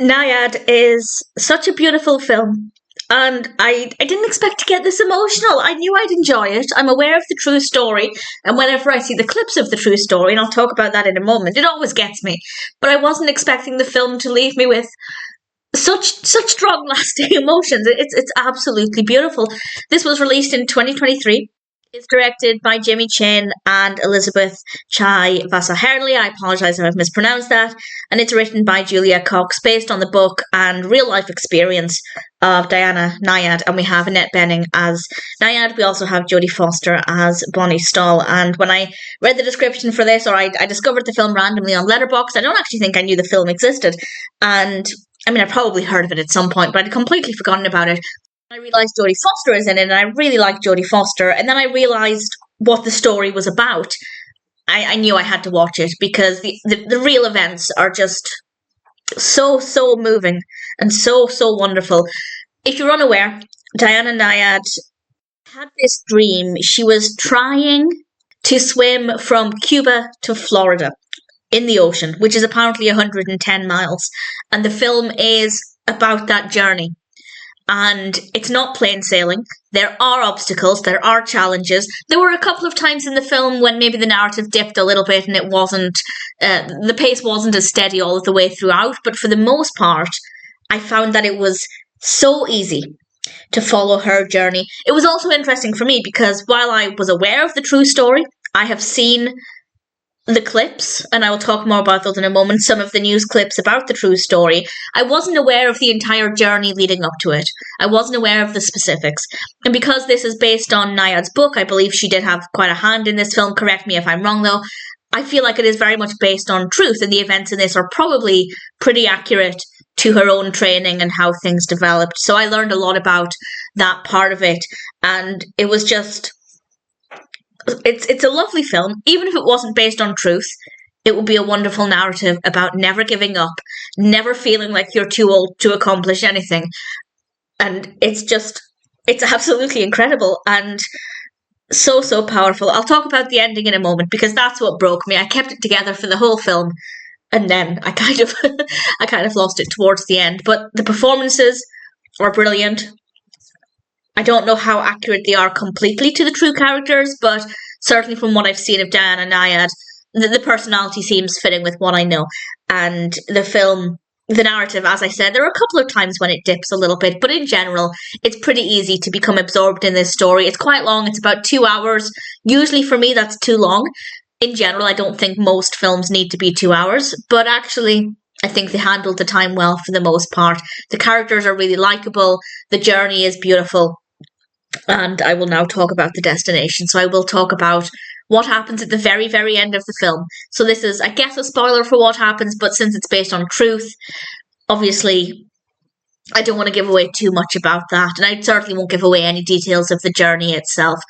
Nyad is such a beautiful film. And I didn't expect to get this emotional. I knew I'd enjoy it. I'm aware of the true story. And whenever I see the clips of the true story, and I'll talk about that in a moment, it always gets me. But I wasn't expecting the film to leave me with such strong lasting emotions. It's absolutely beautiful. This was released in 2023. It's directed by Jimmy Chin and Elizabeth Chai Vasaherli. I apologise if I've mispronounced that. And it's written by Julia Cox, based on the book and real life experience of Diana Nyad. And we have Annette Bening as Nyad. We also have Jodie Foster as Bonnie Stoll. And when I read the description for this, or I discovered the film randomly on Letterboxd, I don't actually think I knew the film existed. And I mean, I probably heard of it at some point, but I'd completely forgotten about it. I realised Jodie Foster is in it, and I really liked Jodie Foster. And then I realised what the story was about. I knew I had to watch it because the real events are just so moving and so wonderful. If you're unaware, Diana Nyad had this dream. She was trying to swim from Cuba to Florida in the ocean, which is apparently 110 miles. And the film is about that journey. And it's not plain sailing. There are obstacles, there are challenges. There were a couple of times in the film when maybe the narrative dipped a little bit and it wasn't, the pace wasn't as steady all of the way throughout. But for the most part, I found that it was so easy to follow her journey. It was also interesting for me because while I was aware of the true story, I have seen the clips, and I will talk more about those in a moment, some of the news clips about the true story. I wasn't aware of the entire journey leading up to it. I wasn't aware of the specifics. And because this is based on Nyad's book, I believe she did have quite a hand in this film. Correct me if I'm wrong, though. I feel like it is very much based on truth, and the events in this are probably pretty accurate to her own training and how things developed. So I learned a lot about that part of it, and it was just... It's a lovely film. Even if it wasn't based on truth, it would be a wonderful narrative about never giving up, never feeling like you're too old to accomplish anything. And it's absolutely incredible and so powerful. I'll talk about the ending in a moment because that's what broke me. I kept it together for the whole film and then I kind of lost it towards the end. But the performances are brilliant. I don't know how accurate they are completely to the true characters, but certainly from what I've seen of Diana Nyad, the personality seems fitting with what I know. And the film, the narrative, as I said, there are a couple of times when it dips a little bit, but in general, it's pretty easy to become absorbed in this story. It's quite long. It's about 2 hours. Usually for me, that's too long. In general, I don't think most films need to be 2 hours, but actually... I think they handled the time well for the most part. The characters are really likeable. The journey is beautiful. And I will now talk about the destination. So I will talk about what happens at the very end of the film. So this is, I guess, a spoiler for what happens, but since it's based on truth, obviously, I don't want to give away too much about that. And I certainly won't give away any details of the journey itself.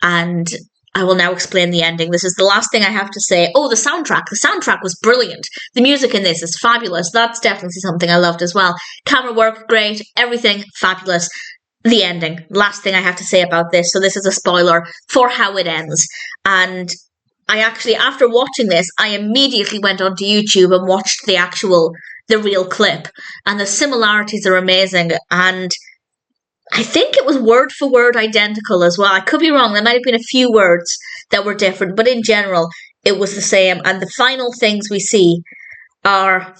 And I will now explain the ending. This is the last thing I have to say. Oh, the soundtrack. The soundtrack was brilliant. The music in this is fabulous. That's definitely something I loved as well. Camera work, great. Everything, fabulous. The ending. Last thing I have to say about this. So this is a spoiler for how it ends. And I actually, after watching this, I immediately went onto YouTube and watched the real clip. And the similarities are amazing. And I think it was word for word identical as well. I could be wrong. There might have been a few words that were different, but in general, it was the same. And the final things we see are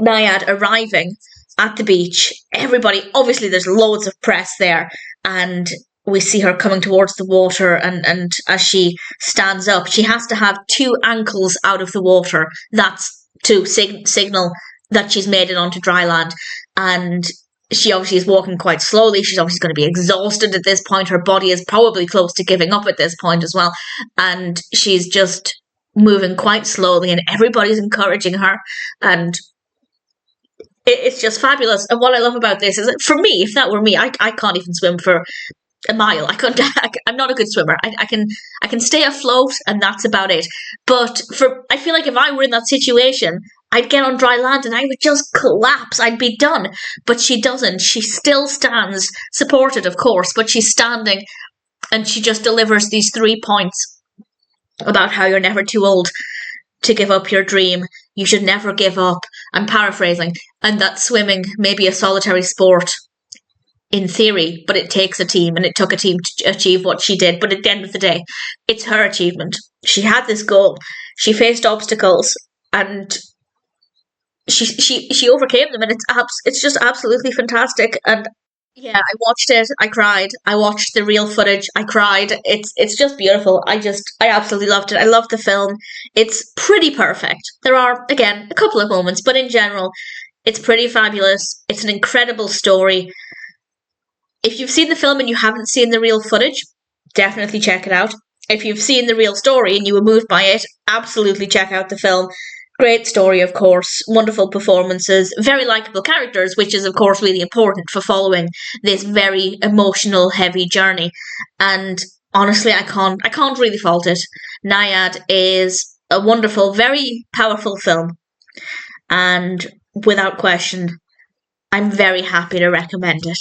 Nyad arriving at the beach. Everybody, obviously, there's loads of press there, and we see her coming towards the water. And as she stands up, she has to have 2 ankles out of the water. That's to signal that she's made it onto dry land. And she obviously is walking quite slowly. She's obviously going to be exhausted at this point. Her body is probably close to giving up at this point as well. And she's just moving quite slowly and everybody's encouraging her. And it's just fabulous. And what I love about this is that for me, if that were me, I can't even swim for a mile. I'm not a good swimmer. I can stay afloat and that's about it. But I feel like if I were in that situation, I'd get on dry land and I would just collapse. I'd be done. But she doesn't. She still stands, supported, of course, but she's standing and she just delivers these 3 points about how you're never too old to give up your dream. you should never give up. I'm paraphrasing, and that swimming may be a solitary sport in theory, but it takes a team, and it took a team to achieve what she did. But at the end of the day, it's her achievement. She had this goal. She faced obstacles, and she overcame them, and it's just absolutely fantastic. And yeah, I watched it. I cried. I watched the real footage. I cried. It's just beautiful. I absolutely loved it. I loved the film. It's pretty perfect. There are, again, a couple of moments, but in general, it's pretty fabulous. It's an incredible story. If you've seen the film and you haven't seen the real footage, definitely check it out. If you've seen the real story and you were moved by it, absolutely check out the film. Great story, of course. Wonderful performances. Very likeable characters, which is, of course, really important for following this very emotional, heavy journey. And honestly, I can't really fault it. Nyad is a wonderful, very powerful film. And without question, I'm very happy to recommend it.